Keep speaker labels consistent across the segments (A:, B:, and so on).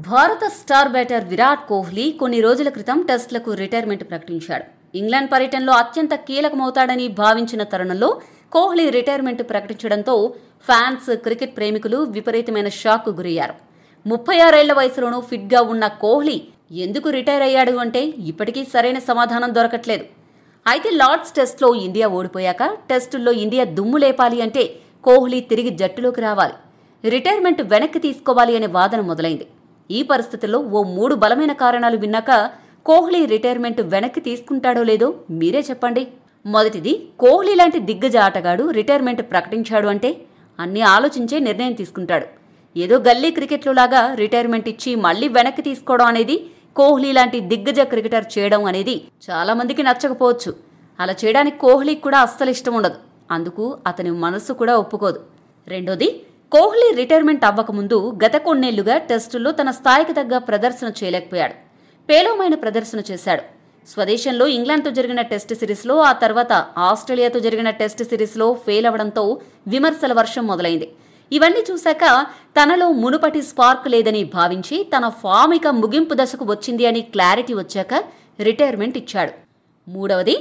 A: భారత star batter Virat Kohli కొన్ని రోజుల క్రితం టెస్టులకు రిటైర్మెంట్ ప్రకటించాడు. ఇంగ్లాండ్ పర్యటనలో అత్యంత కీలకమవుతాడని భావించిన తరుణంలో కోహ్లీ రిటైర్మెంట్ ప్రకటించడంతో ఫ్యాన్స్, క్రికెట్ ప్రేమికులు విపరీతమైన షాక్కు గురయ్యారు. 36 ఏళ్ల వయసులోనూ ఫిట్గా ఉన్న కోహ్లీ ఎందుకు రిటైర్ అయ్యాడు అంటే ఇప్పటికీ సరైన సమాధానం దొరకట్లేదు. అయితే లార్డ్స్ టెస్ట్లో ఇండియా ఓడిపోయాక టెస్టుల్లో ఇండియా దుమ్ము లేపాలి అంటే కోహ్లీ తిరిగి జట్టులోకి రావాలి, రిటైర్మెంట్ వెనక్కి తీసుకోవాలి అనే వాదన మొదలైంది. ఈ పరిస్థితుల్లో ఓ 3 బలమైన కారణాలు విన్నాక కోహ్లీ రిటైర్మెంట్ వెనక్కి తీసుకుంటాడో లేదో మీరే చెప్పండి. మొదటిది, కోహ్లీ లాంటి దిగ్గజ ఆటగాడు రిటైర్మెంట్ ప్రకటించాడు అంటే అన్నీ ఆలోచించే నిర్ణయం తీసుకుంటాడు. ఏదో గల్లీ క్రికెట్లో లాగా రిటైర్మెంట్ ఇచ్చి మళ్లీ వెనక్కి తీసుకోవడం అనేది, కోహ్లీ లాంటి దిగ్గజ క్రికెటర్ చేయడం అనేది చాలా మందికి నచ్చకపోవచ్చు. అలా చేయడానికి కోహ్లీకి కూడా అస్సలు ఇష్టం ఉండదు. అందుకు అతని మనస్సు కూడా ఒప్పుకోదు. రెండోది, కోహ్లీ రిటైర్మెంట్ అవ్వకముందు గత కొన్నేళ్లుగా టెస్టుల్లో తన స్థాయికి తగ్గ ప్రదర్శన చేయలేకపోయాడు. పేలవమైన ప్రదర్శన చేశాడు. స్వదేశంలో ఇంగ్లాండ్తో జరిగిన టెస్ట్ సిరీస్లో, ఆ తర్వాత ఆస్ట్రేలియాతో జరిగిన టెస్ట్ సిరీస్లో ఫెయిల్ అవడంతో విమర్శల వర్షం మొదలైంది. ఇవన్నీ చూశాక తనలో మునుపటి స్పార్క్ లేదని భావించి తన ఫామ్ ఇక ముగింపు దశకు వచ్చింది అని క్లారిటీ వచ్చాక రిటైర్మెంట్ ఇచ్చాడు. మూడవది,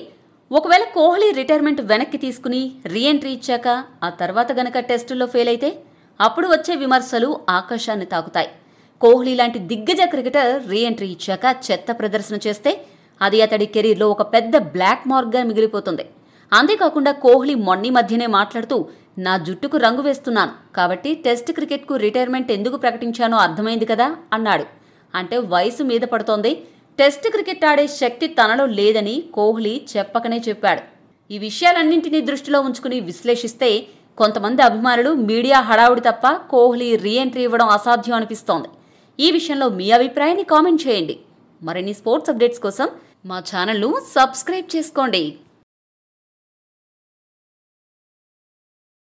A: ఒకవేళ కోహ్లీ రిటైర్మెంట్ వెనక్కి తీసుకుని రీఎంట్రీ ఇచ్చాక ఆ తర్వాత గనక టెస్టుల్లో ఫెయిల్ అయితే అప్పుడు వచ్చే విమర్శలు ఆకాశాన్ని తాకుతాయి. కోహ్లీ లాంటి దిగ్గజ క్రికెటర్ రీఎంట్రీ ఇచ్చాక చెత్త ప్రదర్శన చేస్తే అది అతడి కెరీర్లో ఒక పెద్ద బ్లాక్ మార్క్గా మిగిలిపోతుంది. అంతేకాకుండా కోహ్లీ మొన్నీ మధ్యనే మాట్లాడుతూ, నా జుట్టుకు రంగు వేస్తున్నాను కాబట్టి టెస్ట్ క్రికెట్కు రిటైర్మెంట్ ఎందుకు ప్రకటించానో అర్థమైంది కదా అన్నాడు. అంటే వయసు మీద పడుతోంది, టెస్ట్ క్రికెట్ ఆడే శక్తి తనలో లేదని కోహ్లీ చెప్పకనే చెప్పాడు. ఈ విషయాలన్నింటినీ దృష్టిలో ఉంచుకుని విశ్లేషిస్తే కొంతమంది అభిమానులు మీడియా హడావుడి తప్ప కోహ్లీ రీఎంట్రీ ఇవ్వడం అసాధ్యం అనిపిస్తోంది. ఈ విషయంలో మీ అభిప్రాయాన్ని కామెంట్ చేయండి. మరిన్ని స్పోర్ట్స్ అప్డేట్స్ కోసం మా ఛానల్ను సబ్స్క్రైబ్ చేసుకోండి.